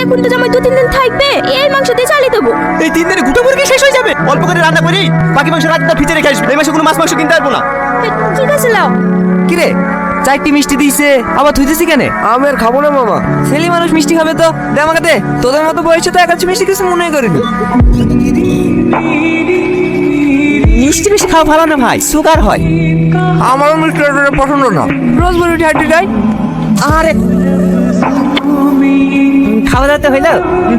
এখন তো জামাই 2-3 দিন থাকবে, এই মাংস দিয়ে চালিয়ে দেবো। এই 3 দিনে গোটা মুরগি শেষ হয়ে যাবে। অল্প করে রান্না করি, বাকি মাংস রাতটা ফ্রিজে রেখে আসবো। এই মাসে কোনো মাছ চুকিনতে পারবো না। ঠিক আছে লাও। কি রে, চারটি মিষ্টি দিয়েছে আবার থুইতেছি কেন? আমি আর খাবো না মামা। ছেলে মানুষ মিষ্টি খাবে তো দে আমাকে দে। তোদের মতো বয়সে তো একাচ্ছি মিষ্টি কিছু মনে করিনি। মিষ্টি বেশি খাওয়া ভালো না ভাই, সুগার হয়। আমারও মিষ্টি পছন্দ না। রোজ বলে উঠে হাঁটি যাই। আরে খাওয়া দাওয়া তো হইলো,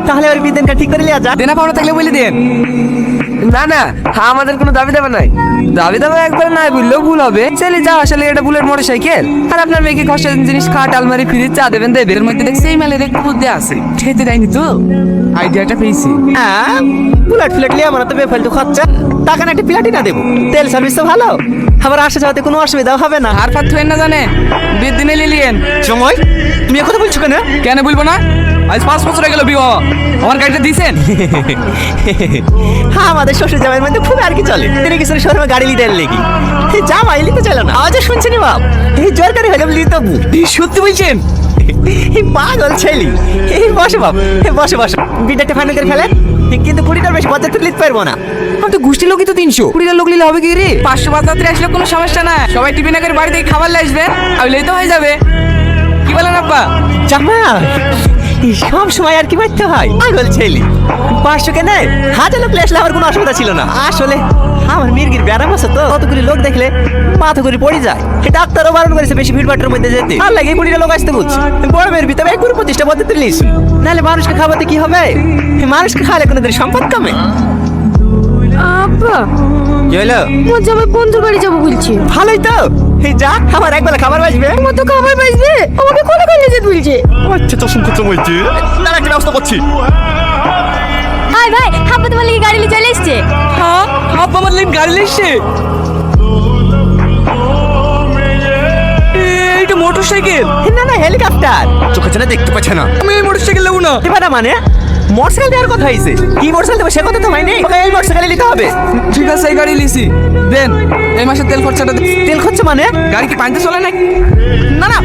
তাহলে ওর বিদেনটা ঠিক করে লিয়া যা। দেনা পাওনা থাকলে বলে দেন। না না, আমাদের কোনো দাবি দাবা নাই। দাবি দাবা একবার নাই বললেও ভুল হবে। ছেলে যা আসলে এটা বুলেট মোটর সাইকেল, আর আপনার মেয়েকে খরচা জিনিস খাট আলমারি ফ্রিজ চা দেবেন দেবে। এর মধ্যে দেখছি এই মেলের একটু বুদ্ধি আছে, খেতে দেয়নি তো আইডিয়াটা পেয়েছি। হ্যাঁ, বুলেট ফ্লেট লিয়ে আমরা তো বেফালতু খরচা। টাকা না একটা প্লাটি না দেবো, তেল সার্ভিস তো ভালো, আবার আসা যাওয়াতে কোনো অসুবিধাও হবে না। আর ফাত থুয়েন না জানে বিয়ের দিনে লিলিয়েন সময় তুমি কথা বলছো কেন? কেন বলবো না? আজ 5 বছর হয়ে গেল বিবাহ, আমার গাড়িটা দিয়েছেন? হ্যাঁ, আমাদের শ্বশুর জামাইয়ের মধ্যে খুব আর কি চলে। তিনি কিছু শোরুমে গাড়ি লিতে লেগি জামাই লিতে চলে না। আওয়াজ শুনছেন বাপ, এই জোরকারি হলে বলি তবু। সত্যি বলছেন? পাগল ছেলি। এই বসে বাপ, বসে বসে বিটাটা ফাইনাল করে ফেলেন, কিন্তু 20টার বেশি বাজার লিখতে পারবো না। আমি তো গোষ্ঠী লোকই তো 300, 20টার লোক নিলে হবে কি রে? 500 বাজারে আসলে কোনো সমস্যা না, সবাই টিফিন করে বাড়ি থেকে খাবার আসবে, আইলেই তো হয়ে যাবে। কি বলেন আব্বা? জামাই সব সময় আর কি মারতে হয়, পাগল ছেলি। 500 কেনে 1000 লোক আসলে আমার কোনো অসুবিধা ছিল না। আসলে আমার মির্গির ব্যারাম আছে তো, কতগুলি লোক দেখলে মাথা ঘুরে পড়ে যায়। ডাক্তারও বারণ করেছে বেশি ভিড়ভাট্টার মধ্যে যেতে। আর লাগে 20টা লোক আসতে বলছে। বড় মেয়ের ভিতরে 25টা পদ্ধতি লিস, নাহলে মানুষকে খাওয়াতে কি হবে? মানুষকে খাওয়ালে কোনোদিন সম্পদ কমে। আব্বা, কি হলো? মোর জামাই বন্ধুর বাড়ি যাবো বলছে। ভালোই তো, এই যা আমার একবেলা খাবার বাঁচবে। আমার তো খাবার বাঁচবে, আমাকে কোলে কোলে যেতে বলছে। আচ্ছা তো শুনতে বলছি, তার একটা ব্যবস্থা করছি। হাই ভাই, আব্বা তোমার লাগি গাড়ি নিয়ে চলে এসেছে। হ্যাঁ, আব্বা আমার লাইন গাড়ি লেসছে। এইটা মোটর সাইকেল। না না, হেলিকপ্টার। চোখে চোখে দেখতে পাচ্ছে না। আমি এই মোটর সাইকেল নেবো না। এবার মানে মোটরসাইকেল দেওয়ার কথা হয়েছে, কি মোটরসাইকেল দেবো সে কথা তো হয়নি। ওকে এই মোটরসাইকেল নিতে হবে। ঠিক আছে, এই গাড়ি লিসি দেন। এই মাসে তেল খরচাটা দেন। তেল খরচা মানে? গাড়ি কি পানিতে চলে নাকি? না না,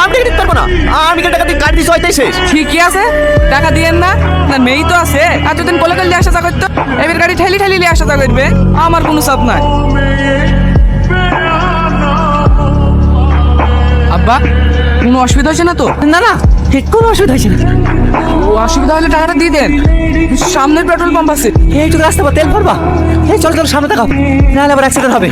আমি দিতে পারবো না। আমি টাকা দিয়ে গাড়ি দিচ্ছি, হয়তো শেষ। ঠিকই আছে, টাকা দিয়েন না। না মেয়েই তো আছে, এতদিন কোলে কোলে আসা যা করতো, এবার গাড়ি ঠেলি ঠেলি নিয়ে আসা যা করবে। আমার কোনো চাপ নাই। আব্বা, কোনো অসুবিধা হয়েছে না তো? না না, কোনো অসুবিধা হয়েছে না। ও অসুবিধা হলে টাকাটা দিয়ে দেন, সামনের পেট্রোল পাম্প আছে। একটু রাস্তা পর তেল ভরবা। এই চল চল সামনে দেখাও, নাহলে আবার অ্যাক্সিডেন্ট হবে।